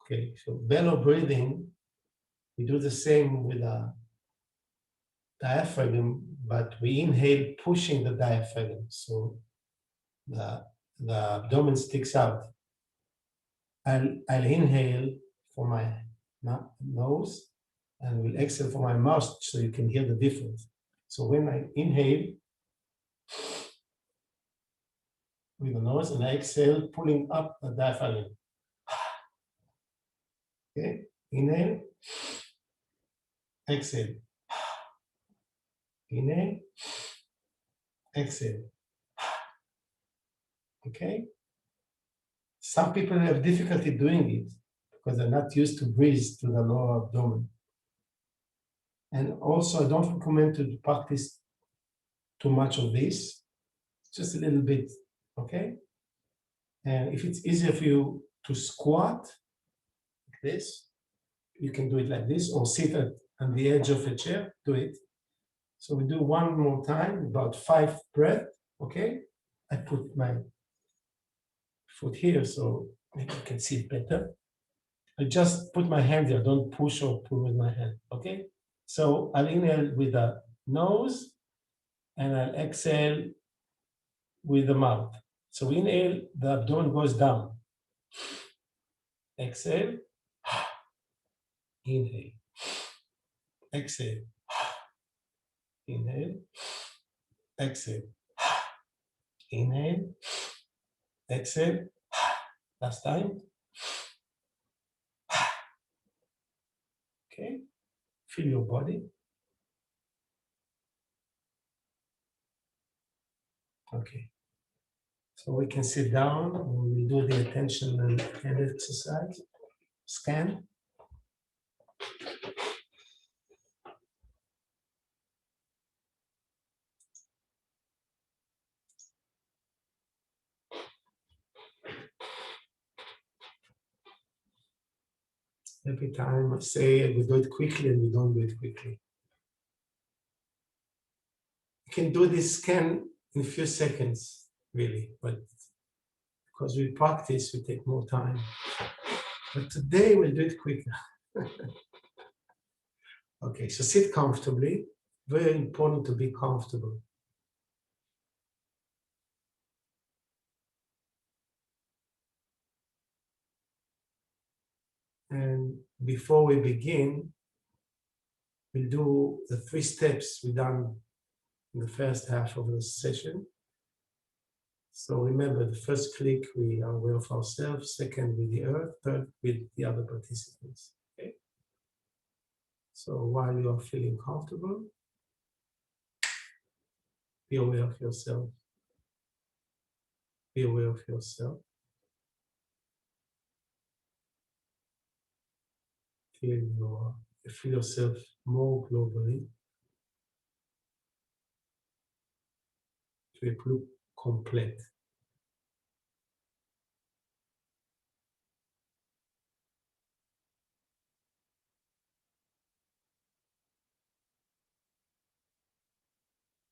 Okay, so bellow breathing, we do the same with a diaphragm, but we inhale pushing the diaphragm, so the abdomen sticks out. I'll inhale for my nose and will exhale for my mouth so you can hear the difference. So when I inhale with the nose and I exhale, pulling up the diaphragm. Okay, inhale, exhale. Inhale, exhale. Okay? Some people have difficulty doing it because they're not used to breathe to the lower abdomen. And also, I don't recommend to practice too much of this, just a little bit, okay? And if it's easier for you to squat like this, you can do it like this, or sit on the edge of a chair, do it. So we do one more time, about 5 breaths, okay? I put my foot here so maybe you can see it better. I just put my hand there, don't push or pull with my hand, okay? So I'll inhale with the nose and I'll exhale with the mouth. So inhale, the abdomen goes down. Exhale, inhale, exhale, inhale, exhale, inhale, exhale, last time. Okay, feel your body. Okay, so we can sit down and we do the attention and hand exercise. Scan. Every time I say we do it quickly and we don't do it quickly. You can do this scan in a few seconds, really, but because we practice, we take more time. But today we'll do it quicker. Okay, so sit comfortably. Very important to be comfortable. And before we begin, we'll do the 3 steps we done in the first half of the session. So remember, the first click, we are aware of ourselves. Second, with the earth. Third, with the other participants. Okay. So while you are feeling comfortable, be aware of yourself. Be aware of yourself. Feel yourself more globally. Tu es plus complète.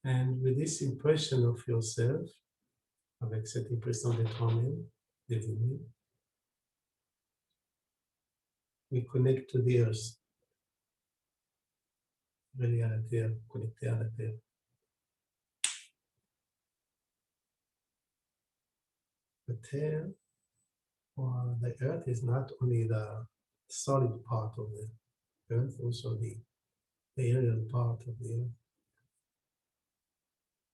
And with this impression of yourself, avec cette impression de toi-même, de vous-même, we connect to the earth. Relié à la terre, connecté à la terre. The terre, or the earth, is not only the solid part of the earth, also the aerial part of the earth,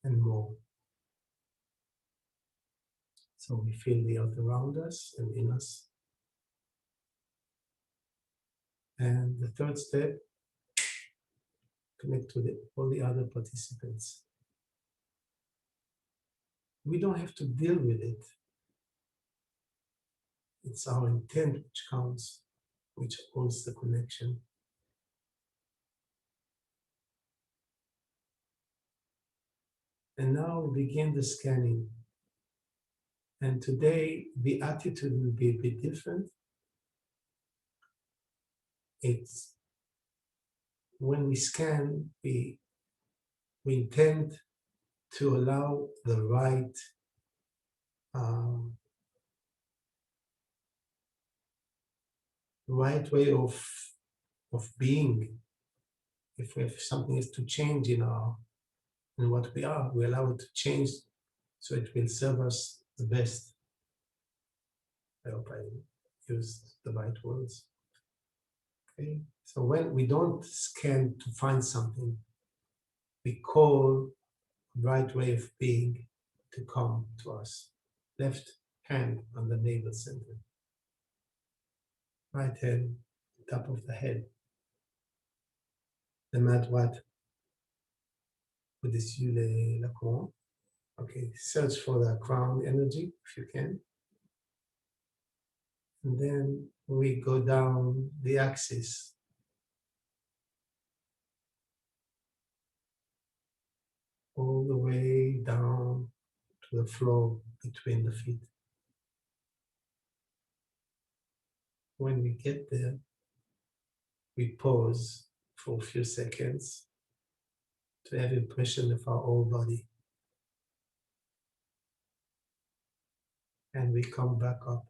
and more. So we feel the earth around us and in us. And the third step, connect to all the other participants. We don't have to deal with it. It's our intent which counts, which holds the connection. And now we begin the scanning. And today the attitude will be a bit different. It's when we scan, we intend to allow the right right way of being. If we have something is to change in what we are, we allow it to change so it will serve us the best. I hope I used the right words. Okay. So when we don't scan to find something, we call right way of being to come to us. Left hand on the navel center. Right hand, top of the head. The mat droite au-dessus la couronne. Okay, search for the crown energy if you can. And then we go down the axis. All the way down to the floor between the feet. When we get there, we pause for a few seconds to have impression of our whole body. And we come back up.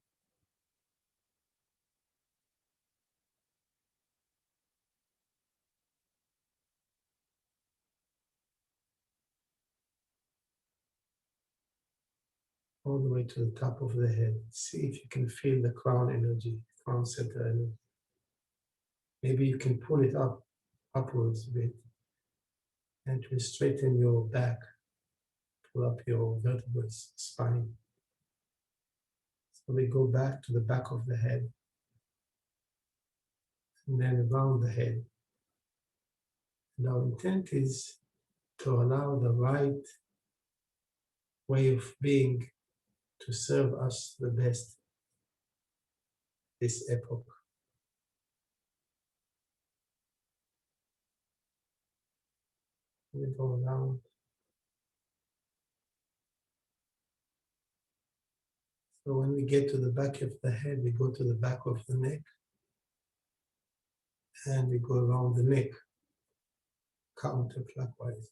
All the way to the top of the head. See if you can feel the crown energy, crown center energy. Maybe you can pull it up, upwards a bit, and to straighten your back, pull up your vertebrae, spine. So we go back to the back of the head, and then around the head. And our intent is to allow the right way of being to serve us the best this epoch. We go around. So when we get to the back of the head, we go to the back of the neck, and we go around the neck counterclockwise.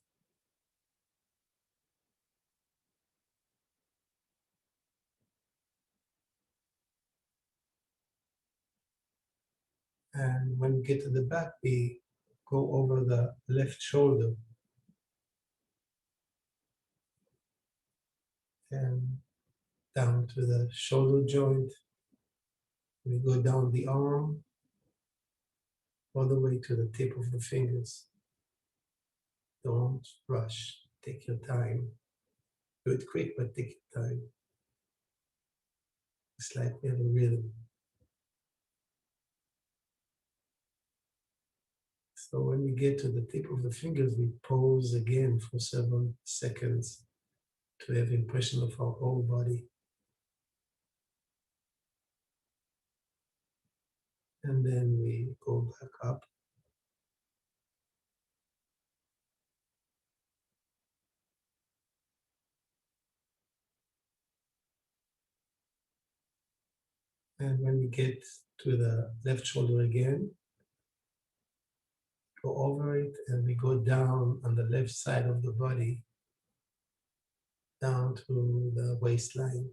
And when we get to the back, we go over the left shoulder and down to the shoulder joint. We go down the arm all the way to the tip of the fingers. Don't rush. Take your time. Do it quick, but take your time. It's like we have a rhythm. So when we get to the tip of the fingers, we pause again for several seconds to have impression of our whole body. And then we go back up. And when we get to the left shoulder again, go over it and we go down on the left side of the body, down to the waistline.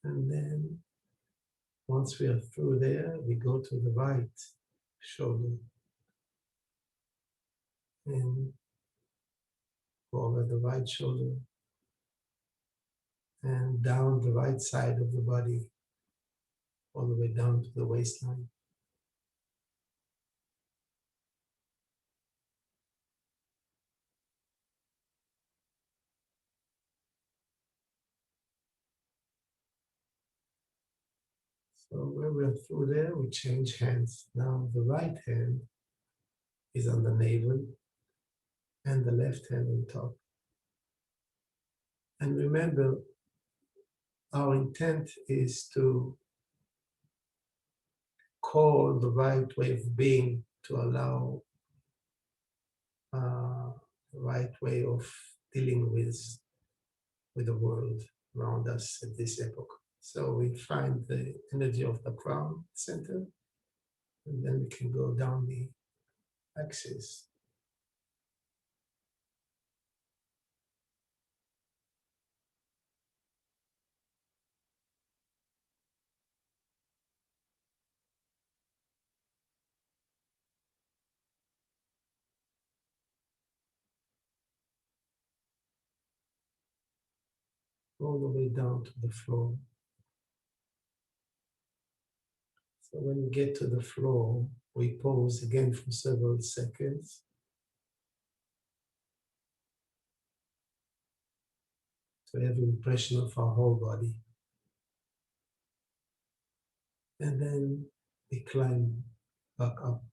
And then once we are through there, we go to the right shoulder and go over the right shoulder and down the right side of the body, all the way down to the waistline. So when we're through there, we change hands. Now the right hand is on the navel and the left hand on top. And remember, our intent is to call the right way of being to allow the right way of dealing with the world around us at this epoch. So we find the energy of the crown center, and then we can go down the axis. All the way down to the floor. So when we get to the floor, we pause again for several seconds. To have an impression of our whole body. And then we climb back up.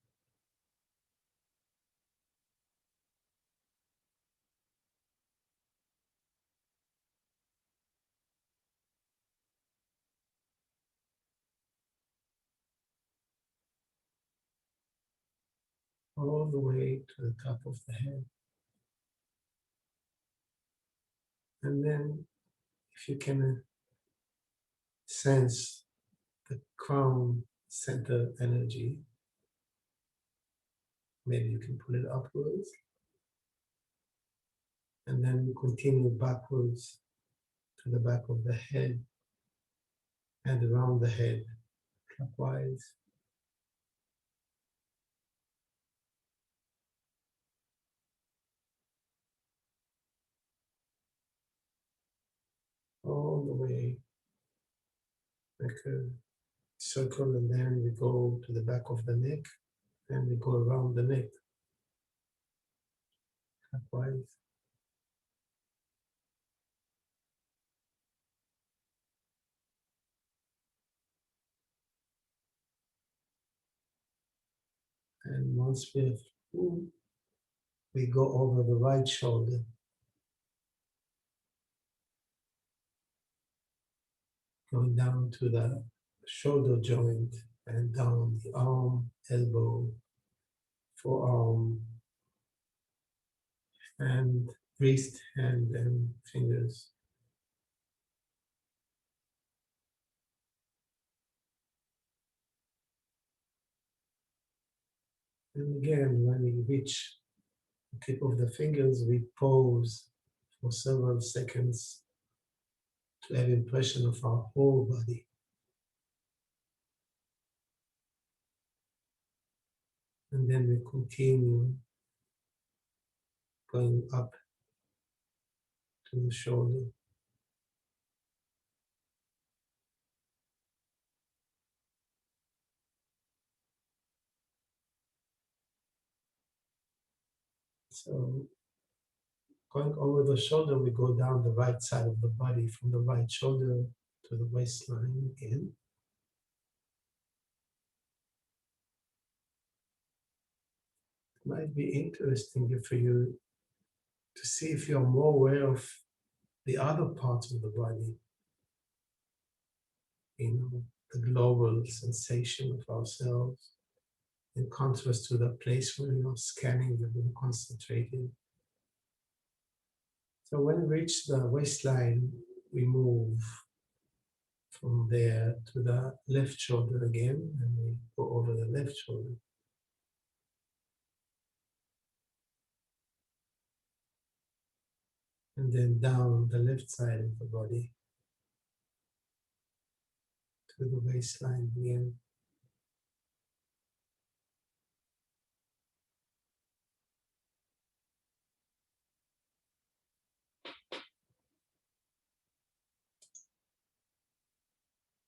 All the way to the top of the head. And then if you can sense the crown center energy, maybe you can pull it upwards. And then continue backwards to the back of the head and around the head, clockwise. All the way, like a circle, and then we go to the back of the neck, and we go around the neck, clockwise. And once we have full, we go over the right shoulder. Going down to the shoulder joint and down the arm, elbow, forearm, and wrist, hand, and fingers. And again, when we reach the tip of the fingers, we pause for several seconds to have impression of our whole body. And then we continue going up to the shoulder. So going over the shoulder, we go down the right side of the body from the right shoulder to the waistline again. It might be interesting for you to see if you're more aware of the other parts of the body, the global sensation of ourselves, in contrast to the place where you're scanning, you've been concentrating. So when we reach the waistline, we move from there to the left shoulder again, and we go over the left shoulder. And then down the left side of the body to the waistline again.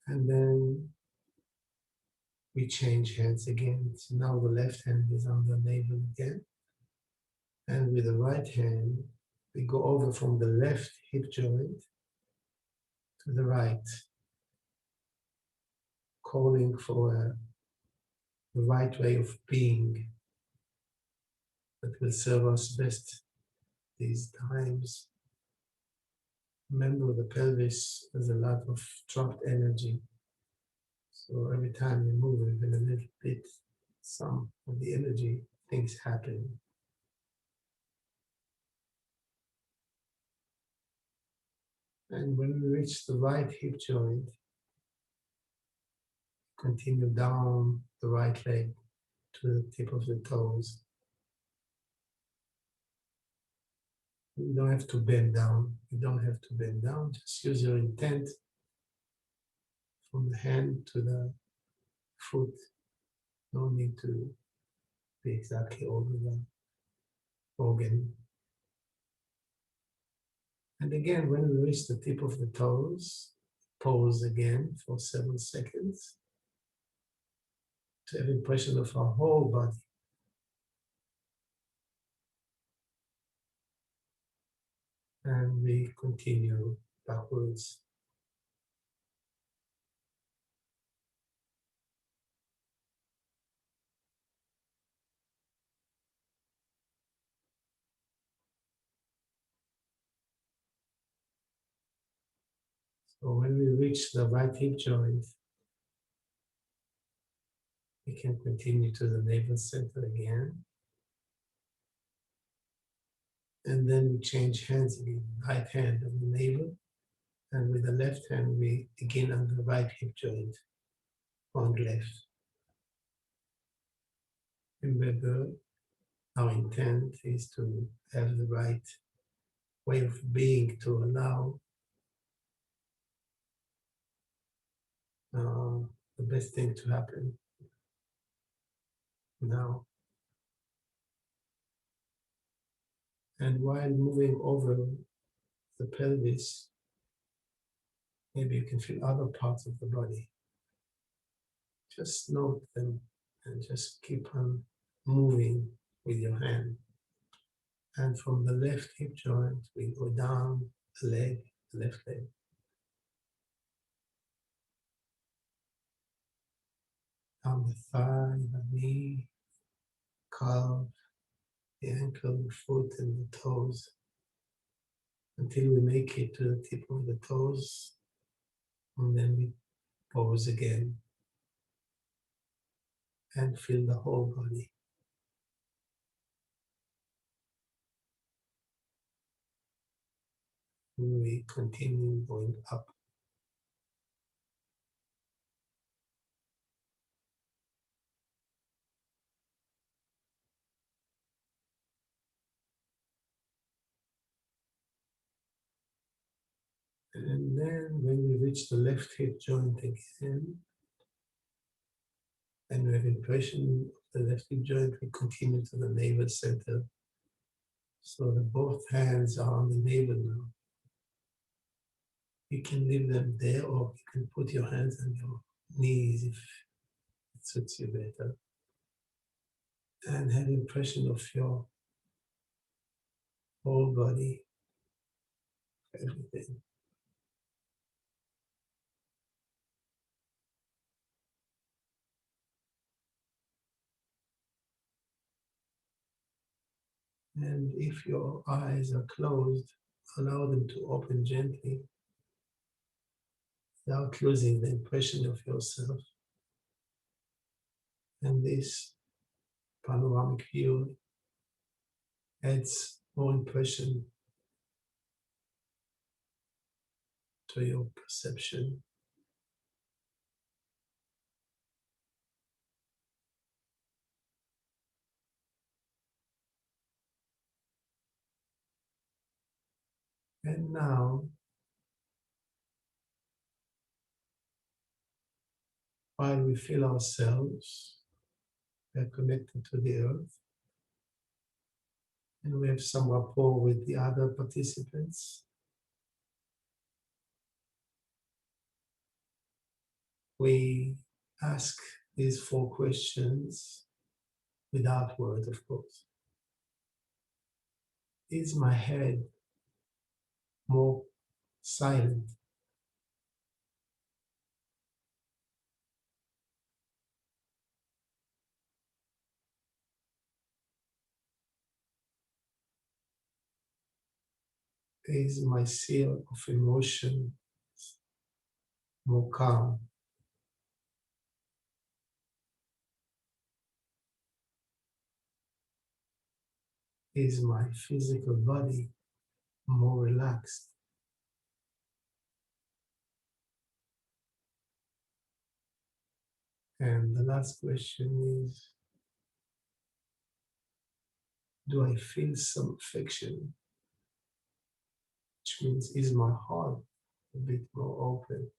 And then we change hands again. So now the left hand is on the navel again. And with the right hand, we go over from the left hip joint to the right, calling for the right way of being that will serve us best these times. Remember, the pelvis has a lot of trapped energy. So every time we move even a little bit, some of the energy, things happen. And when we reach the right hip joint, continue down the right leg to the tip of the toes. You don't have to bend down. You don't have to bend down. Just use your intent from the hand to the foot. No need to be exactly over the organ. And again, when we reach the tip of the toes, pause again for 7 seconds to have impression of our whole body. And we continue backwards. So when we reach the right hip joint, we can continue to the navel center again. And then we change hands again. Right hand on the navel. And with the left hand, we begin on the right hip joint on left. Remember, our intent is to have the right way of being to allow the best thing to happen now. And while moving over the pelvis, maybe you can feel other parts of the body. Just note them and just keep on moving with your hand. And from the left hip joint, we go down the leg, the left leg. Down the thigh, the knee, calf, the ankle, the foot, and the toes. Until we make it to the tip of the toes. And then we pause again. And feel the whole body. And we continue going up. And then when we reach the left hip joint again, and we have impression of the left hip joint, we continue to the navel center. So that both hands are on the navel now. You can leave them there, or you can put your hands on your knees if it suits you better. And have impression of your whole body, everything. And if your eyes are closed, allow them to open gently without losing the impression of yourself. And this panoramic view adds more impression to your perception. And now, while we feel ourselves, we are connected to the earth, and we have some rapport with the other participants. We ask these 4 questions without words, of course. Is my head more silent? Is my seal of emotion more calm? Is my physical body more relaxed? And the last question is, do I feel some affection which means is my heart a bit more open.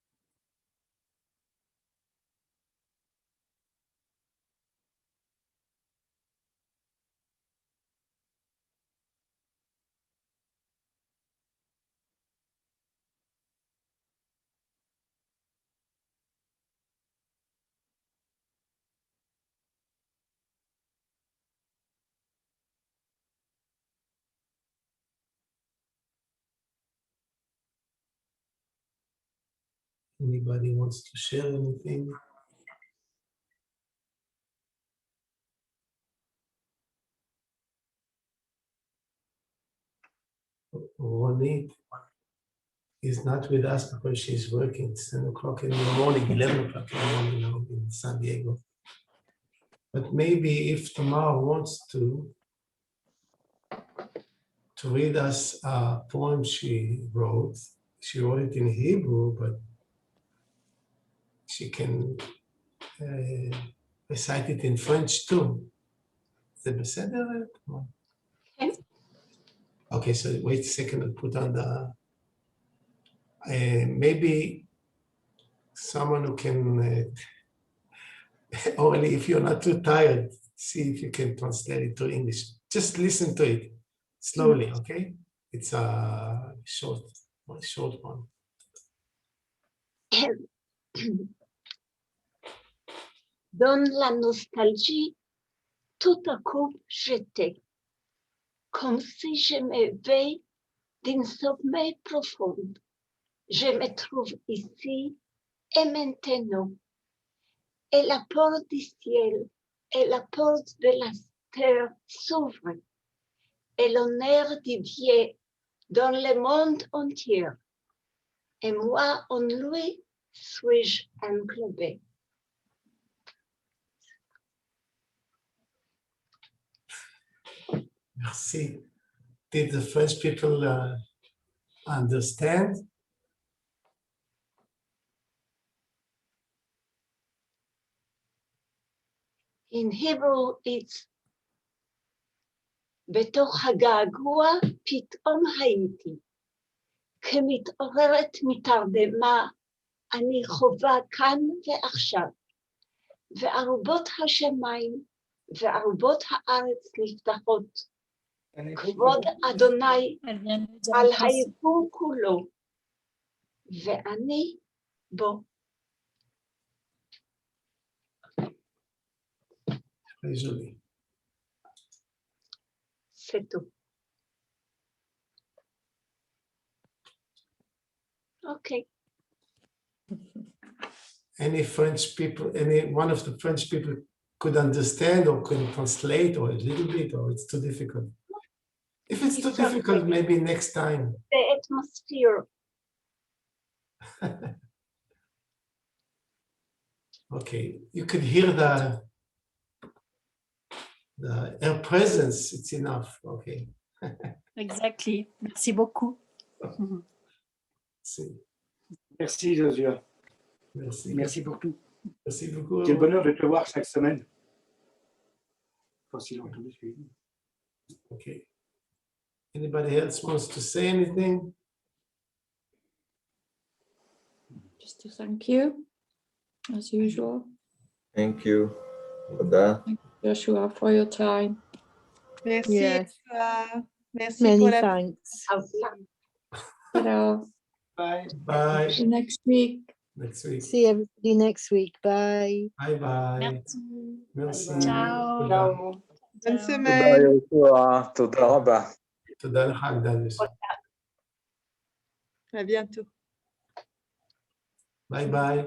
Anybody wants to share anything? Ronit is not with us because she's working. It's 10 o'clock in the morning, 11 o'clock in the morning now in San Diego. But maybe if Tamar wants to read us a poem she wrote it in Hebrew, but she can recite it in French too. זה בסדר? כן. Okay, so wait a second and put on the, maybe someone who can, only if you're not too tired, see if you can translate it to English. Just listen to it slowly, okay? It's a short one. Dans la nostalgie, tout à coup j'étais, comme si je m'éveille d'un sommeil profond. Je me trouve ici et maintenant, et la porte du ciel et la porte de la terre s'ouvrent, et l'honneur divient dans le monde entier, et moi en lui suis-je englobé. Merci. Did the French people understand? In Hebrew it's בתוך הגעגוע פתאום הייתי, כמתעוררת מתרדמה, אני חובה כאן ועכשיו, וארובות השמיים וארובות הארץ נפתחות, כבוד אדוני על היקום כולו, ואני בו. Usually. C'est tout. Okay. Any French people, any one of the French people could understand or could translate or a little bit, or it's too difficult? If it's too difficult, maybe next time. The atmosphere. Okay, you could hear the air presence, it's enough, okay. Exactly. Merci beaucoup. Merci Joshua. Merci. Merci beaucoup. Merci beaucoup. Quel bonheur de te voir chaque semaine. Enfin, si longtemps que je suis. Okay. Anybody else wants to say anything? Just to thank you, as usual. Thank you for that. Thank you, Joshua, for your time. Merci. Yes. Merci Many pour la thanks. Ta-da. Bye. Bye. See you next week. Next week. See everybody next week. Bye. Bye bye. Merci. Merci. Ciao. תודה. bonne Ciao. semaine. תודה רבה. תודה לך, גדלוס. À bientôt. ביי ביי.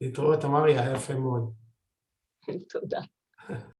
להתראות, תמרי, היה יפה מאוד. תודה.